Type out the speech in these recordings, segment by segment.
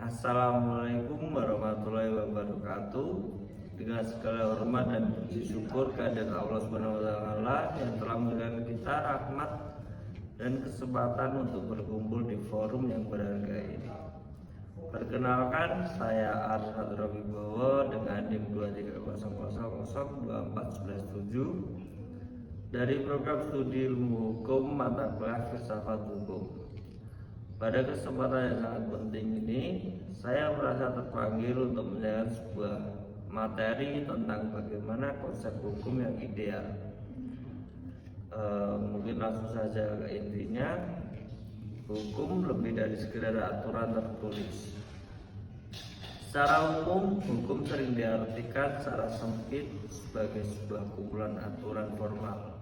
Assalamualaikum warahmatullahi wabarakatuh. Dengan segala hormat dan puji syukur kehadirat Allah Subhanahu wa taala yang telah memberikan kita rahmat dan kesempatan untuk berkumpul di forum yang berharga ini. Perkenalkan, saya Arsyad Robibowo dengan NIM 23000241117 dari program studi ilmu hukum mata kuliah filsafat hukum. Pada kesempatan yang sangat penting ini, saya merasa terpanggil untuk menjelaskan sebuah materi tentang bagaimana konsep hukum yang ideal. Mungkin langsung saja ke intinya. Hukum lebih dari sekedar aturan tertulis. Secara umum, hukum sering diartikan secara sempit sebagai sebuah kumpulan aturan formal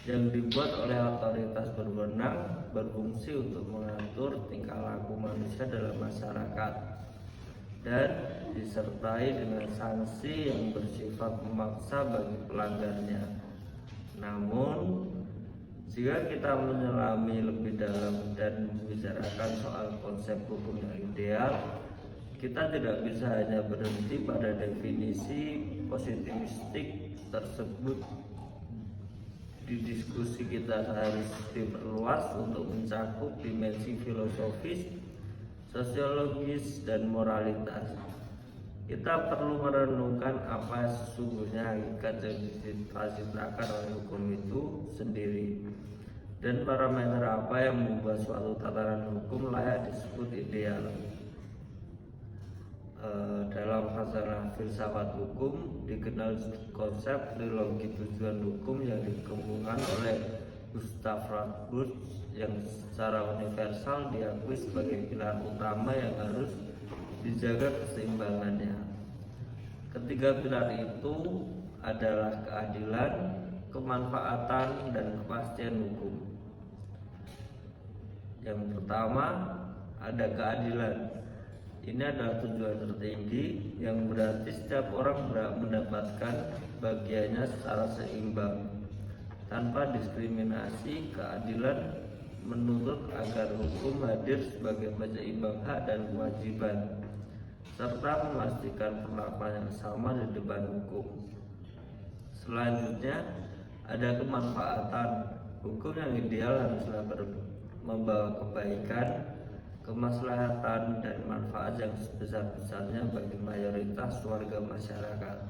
yang dibuat oleh otoritas berwenang, berfungsi untuk mengatur tingkah laku manusia dalam masyarakat dan disertai dengan sanksi yang bersifat memaksa bagi pelanggarnya. Namun, jika kita menyelami lebih dalam dan membicarakan soal konsep hukum yang ideal, kita tidak bisa hanya berhenti pada definisi positivistik tersebut. Di diskusi kita harus diperluas untuk mencakup dimensi filosofis, sosiologis, dan moralitas. Kita perlu merenungkan apa sesungguhnya hakikat yang diciptakan oleh hukum itu sendiri, dan parameter apa yang membuat suatu tatanan hukum layak disebut ideal. Dalam khasanah filsafat hukum dikenal konsep trilogi tujuan hukum yang dikembangkan oleh Gustav Radbruch yang secara universal diakui sebagai pilar utama yang harus dijaga keseimbangannya. Ketiga pilar itu adalah keadilan, kemanfaatan, dan kepastian hukum. Yang pertama ada keadilan. Ini adalah tujuan tertinggi yang berarti setiap orang berhak mendapatkan bagiannya secara seimbang tanpa diskriminasi. Keadilan menuntut agar hukum hadir sebagai penyeimbang hak dan kewajiban serta memastikan perlakuan yang sama di depan hukum. Selanjutnya ada kemanfaatan. Hukum yang ideal haruslah membawa kebaikan, kemaslahatan, dan manfaat yang sebesar-besarnya bagi mayoritas warga masyarakat.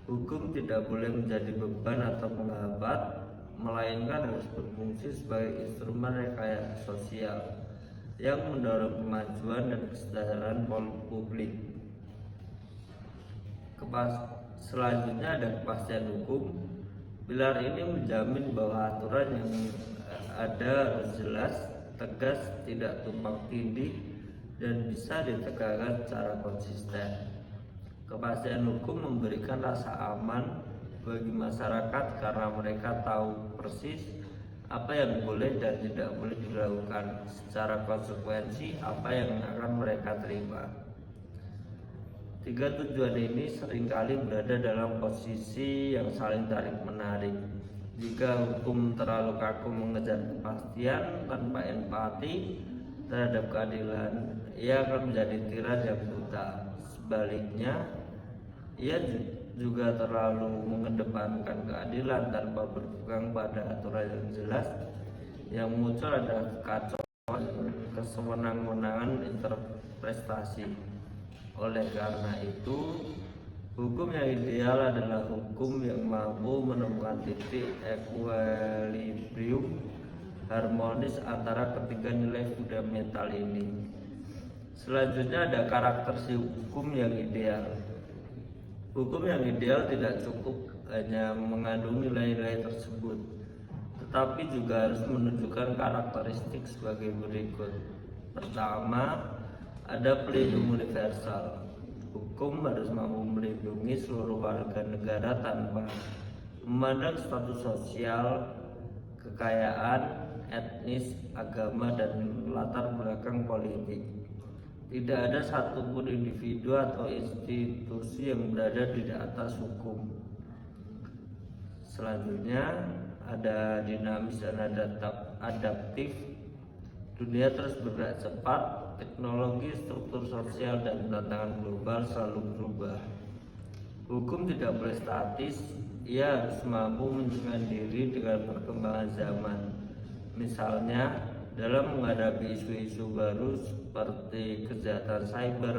Hukum tidak boleh menjadi beban atau menghambat, melainkan harus berfungsi sebagai instrumen rekayasa sosial yang mendorong kemajuan dan kesejahteraan publik. Selanjutnya ada kepastian hukum. Pilar ini menjamin bahwa aturan yang ada harus jelas, tegas, tidak tumpang tindih, dan bisa ditegakkan secara konsisten. Kepastian hukum memberikan rasa aman bagi masyarakat karena mereka tahu persis apa yang boleh dan tidak boleh dilakukan, secara konsekuensi apa yang akan mereka terima. Tiga tujuan ini seringkali berada dalam posisi yang saling tarik-menarik. Jika hukum terlalu kaku mengejar kepastian tanpa empati terhadap keadilan, ia akan menjadi tiran yang buta. Sebaliknya, ia juga terlalu mengedepankan keadilan tanpa berpegang pada aturan yang jelas. Yang muncul adalah kekacauan, kesewenang-wenangan interpretasi. Oleh karena itu, hukum yang ideal adalah hukum yang mampu menemukan titik equilibrium harmonis antara ketiga nilai fundamental ini. Selanjutnya ada karakter si hukum yang ideal. Hukum yang ideal tidak cukup hanya mengandung nilai-nilai tersebut, tetapi juga harus menunjukkan karakteristik sebagai berikut. Pertama, ada pelindung universal. Hukum harus mampu melindungi seluruh warga negara tanpa memandang status sosial, kekayaan, etnis, agama, dan latar belakang politik. Tidak ada satupun individu atau institusi yang berada di atas hukum. Selanjutnya ada dinamis dan adaptif. Dunia terus bergerak cepat, teknologi, struktur sosial, dan tantangan global selalu berubah. Hukum tidak boleh statis, ia harus mampu menyesuaikan diri dengan perkembangan zaman. Misalnya, dalam menghadapi isu-isu baru seperti kejahatan cyber,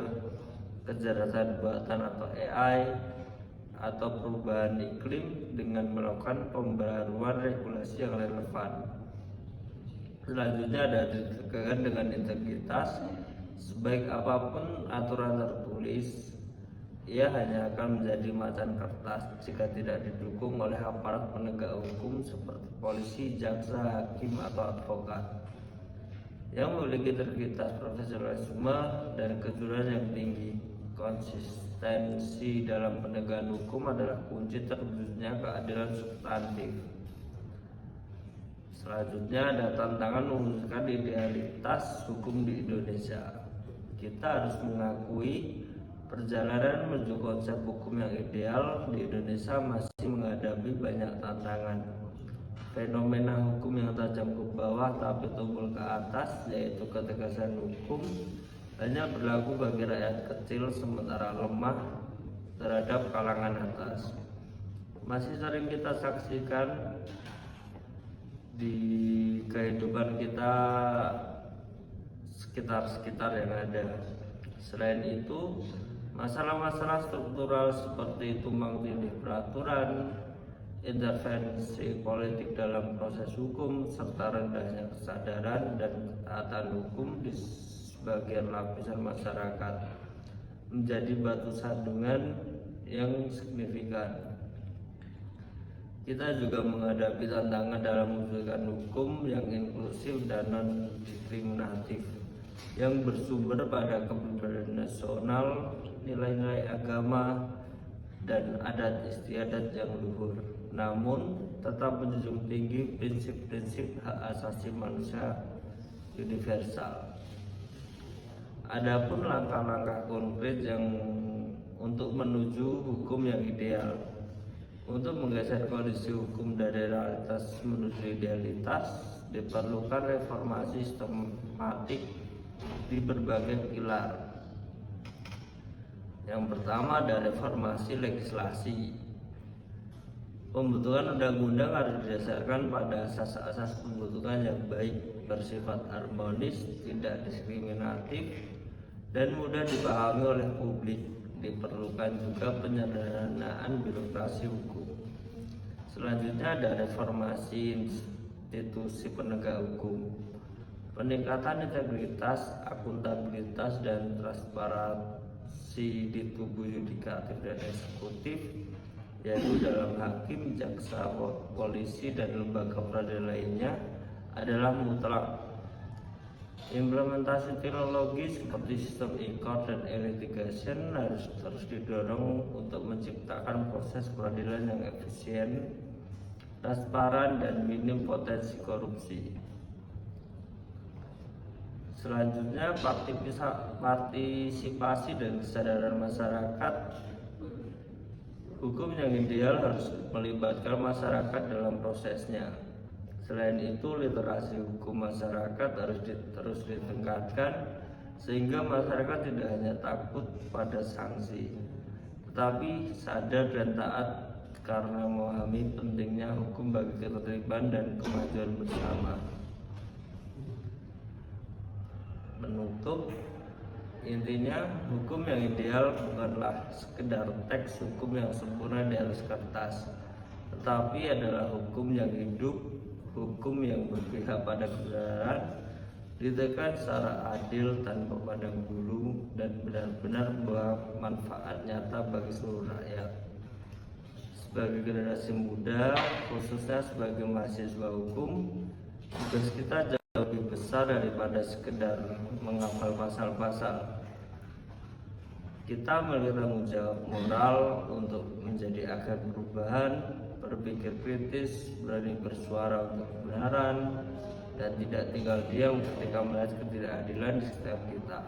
kejahatan buatan atau AI, atau perubahan iklim dengan melakukan pembaruan regulasi yang relevan. Selanjutnya ada ditegakkan dengan integritas. Sebaik apapun aturan tertulis, ia hanya akan menjadi macan kertas jika tidak didukung oleh aparat penegak hukum seperti polisi, jaksa, hakim, atau advokat yang memiliki integritas, profesionalisme, dan kejujuran yang tinggi. Konsistensi dalam penegakan hukum adalah kunci terwujudnya keadilan substantif. Selanjutnya ada tantangan mewujudkan idealitas hukum di Indonesia. Kita harus mengakui perjalanan menuju konsep hukum yang ideal di Indonesia masih menghadapi banyak tantangan. Fenomena hukum yang tajam ke bawah tapi tumpul ke atas, yaitu ketegasan hukum, hanya berlaku bagi rakyat kecil sementara lemah terhadap kalangan atas. Masih sering kita saksikan di kehidupan kita sekitar yang ada. Selain itu, masalah-masalah struktural seperti tumpang tindih peraturan, intervensi politik dalam proses hukum, serta rendahnya kesadaran dan ketaatan hukum di sebagian lapisan masyarakat menjadi batu sandungan yang signifikan. Kita juga menghadapi tantangan dalam mewujudkan hukum yang inklusif dan non-diskriminatif, yang bersumber pada kepribadian nasional, nilai-nilai agama, dan adat istiadat yang luhur, namun tetap menjunjung tinggi prinsip-prinsip hak asasi manusia universal. Adapun langkah-langkah konkret yang untuk menuju hukum yang ideal. Untuk menggeser kondisi hukum dari realitas menuju idealitas, diperlukan reformasi sistematik di berbagai pilar. Yang pertama ada reformasi legislasi. Pembentukan undang-undang harus didasarkan pada asas-asas pembentukan yang baik, bersifat harmonis, tidak diskriminatif, dan mudah dipahami oleh publik. Diperlukan juga penyederhanaan birokrasi hukum. Selanjutnya ada reformasi institusi penegak hukum. Peningkatan integritas, akuntabilitas, dan transparansi di tubuh yudikatif dan eksekutif, yaitu dalam hakim, jaksa, polisi, dan lembaga peradilan lainnya adalah mutlak. Implementasi teknologi seperti sistem e-court dan e-litigation harus terus didorong untuk menciptakan proses peradilan yang efisien, transparan, dan minim potensi korupsi. Selanjutnya partisipasi dan kesadaran masyarakat. Hukum yang ideal harus melibatkan masyarakat dalam prosesnya. Selain itu, literasi hukum masyarakat harus terus ditingkatkan sehingga masyarakat tidak hanya takut pada sanksi, tetapi sadar dan taat karena memahami pentingnya hukum bagi ketertiban dan kemajuan bersama. Menutup, intinya hukum yang ideal bukanlah sekedar teks hukum yang sempurna di atas kertas, tetapi adalah hukum yang hidup, hukum yang berpihak pada kebenaran, ditegakkan secara adil tanpa pandang bulu, dan benar-benar membawa manfaat nyata bagi seluruh rakyat. Sebagai generasi muda, khususnya sebagai mahasiswa hukum, tugas kita jauh lebih besar daripada sekedar menghafal pasal-pasal. Kita memiliki tanggung jawab moral untuk menjadi agen perubahan, berpikir kritis, berani bersuara untuk kebenaran, dan tidak tinggal diam ketika melihat ketidakadilan di sekitar kita.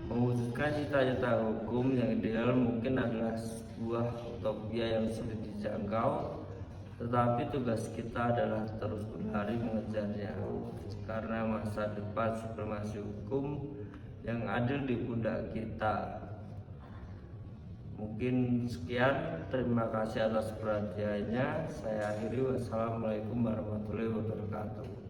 Mewujudkan cita-cita hukum yang ideal mungkin adalah sebuah utopia yang sulit dijangkau, tetapi tugas kita adalah terus berlari mengejarnya, karena masa depan supremasi hukum yang adil di pundak kita. Mungkin sekian, terima kasih atas perhatiannya. Saya akhiri, wassalamualaikum warahmatullahi wabarakatuh.